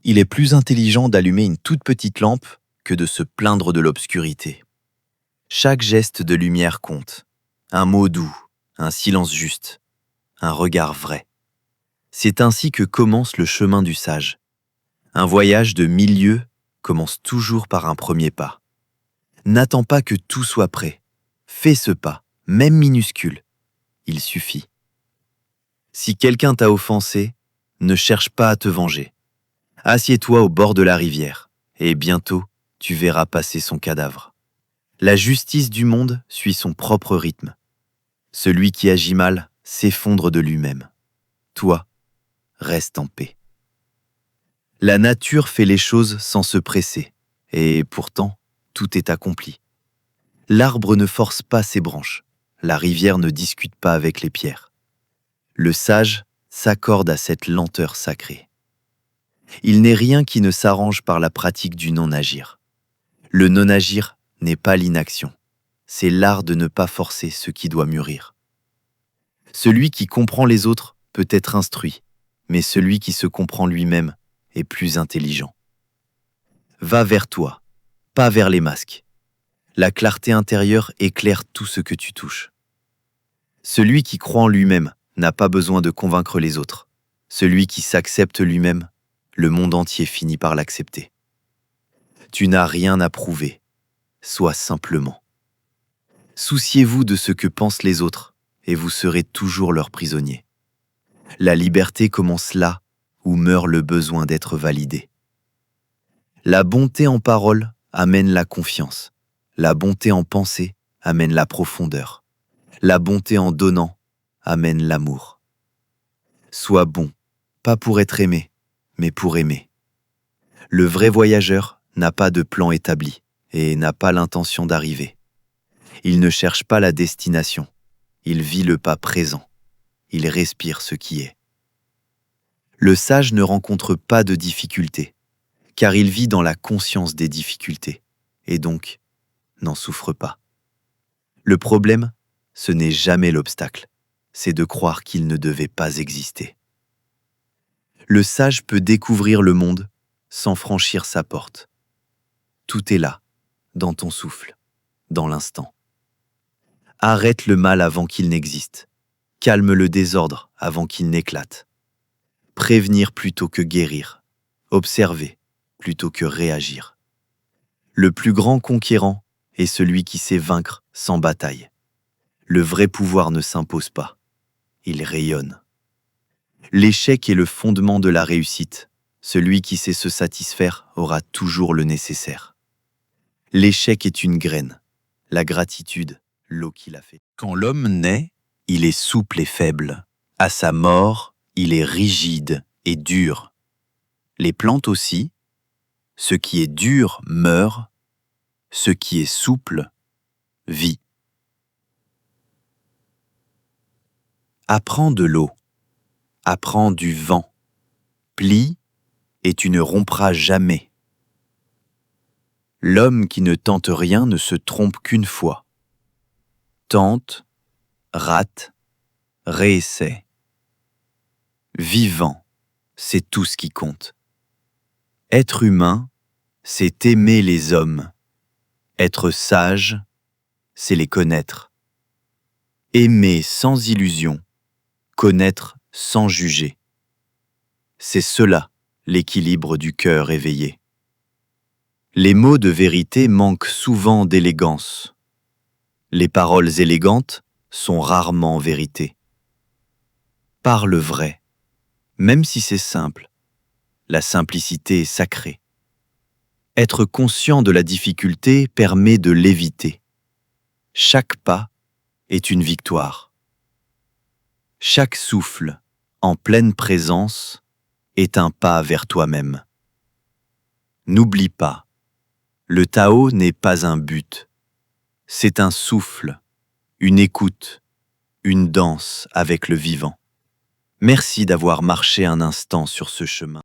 Il est plus intelligent d'allumer une toute petite lampe que de se plaindre de l'obscurité. Chaque geste de lumière compte. Un mot doux, un silence juste, un regard vrai. C'est ainsi que commence le chemin du sage. Un voyage de 1000 lieues commence toujours par un premier pas. N'attends pas que tout soit prêt. Fais ce pas, même minuscule. Il suffit. Si quelqu'un t'a offensé, ne cherche pas à te venger. Assieds-toi au bord de la rivière, et bientôt, tu verras passer son cadavre. La justice du monde suit son propre rythme. Celui qui agit mal s'effondre de lui-même. Toi, reste en paix. La nature fait les choses sans se presser, et pourtant, tout est accompli. L'arbre ne force pas ses branches, la rivière ne discute pas avec les pierres. Le sage s'accorde à cette lenteur sacrée. Il n'est rien qui ne s'arrange par la pratique du non-agir. Le non-agir n'est pas l'inaction, c'est l'art de ne pas forcer ce qui doit mûrir. Celui qui comprend les autres peut être instruit, mais celui qui se comprend lui-même est plus intelligent. Va vers toi, pas vers les masques. La clarté intérieure éclaire tout ce que tu touches. Celui qui croit en lui-même n'a pas besoin de convaincre les autres. Celui qui s'accepte lui-même, le monde entier finit par l'accepter. Tu n'as rien à prouver, sois simplement. Souciez-vous de ce que pensent les autres, et vous serez toujours leurs prisonniers. La liberté commence là où meurt le besoin d'être validé. La bonté en parole amène la confiance. La bonté en pensée amène la profondeur. La bonté en donnant amène l'amour. Sois bon, pas pour être aimé, mais pour aimer. Le vrai voyageur n'a pas de plan établi et n'a pas l'intention d'arriver. Il ne cherche pas la destination, il vit le pas présent, il respire ce qui est. Le sage ne rencontre pas de difficultés, car il vit dans la conscience des difficultés, et donc n'en souffre pas. Le problème, ce n'est jamais l'obstacle, c'est de croire qu'il ne devait pas exister. Le sage peut découvrir le monde sans franchir sa porte. Tout est là, dans ton souffle, dans l'instant. Arrête le mal avant qu'il n'existe. Calme le désordre avant qu'il n'éclate. Prévenir plutôt que guérir. Observer plutôt que réagir. Le plus grand conquérant est celui qui sait vaincre sans bataille. Le vrai pouvoir ne s'impose pas. Il rayonne. L'échec est le fondement de la réussite. Celui qui sait se satisfaire aura toujours le nécessaire. L'échec est une graine. La gratitude, l'eau qui l'a fait. Quand l'homme naît, il est souple et faible. À sa mort, il est rigide et dur. Les plantes aussi. Ce qui est dur meurt. Ce qui est souple vit. Apprends de l'eau. Apprends du vent. Plie et tu ne rompras jamais. L'homme qui ne tente rien ne se trompe qu'une fois. Tente, rate, réessaie. Vivant, c'est tout ce qui compte. Être humain, c'est aimer les hommes. Être sage, c'est les connaître. Aimer sans illusion, connaître sans juger. C'est cela l'équilibre du cœur éveillé. Les mots de vérité manquent souvent d'élégance. Les paroles élégantes sont rarement vérité. Parle vrai, même si c'est simple. La simplicité est sacrée. Être conscient de la difficulté permet de l'éviter. Chaque pas est une victoire. Chaque souffle, en pleine présence, est un pas vers toi-même. N'oublie pas, le Tao n'est pas un but. C'est un souffle, une écoute, une danse avec le vivant. Merci d'avoir marché un instant sur ce chemin.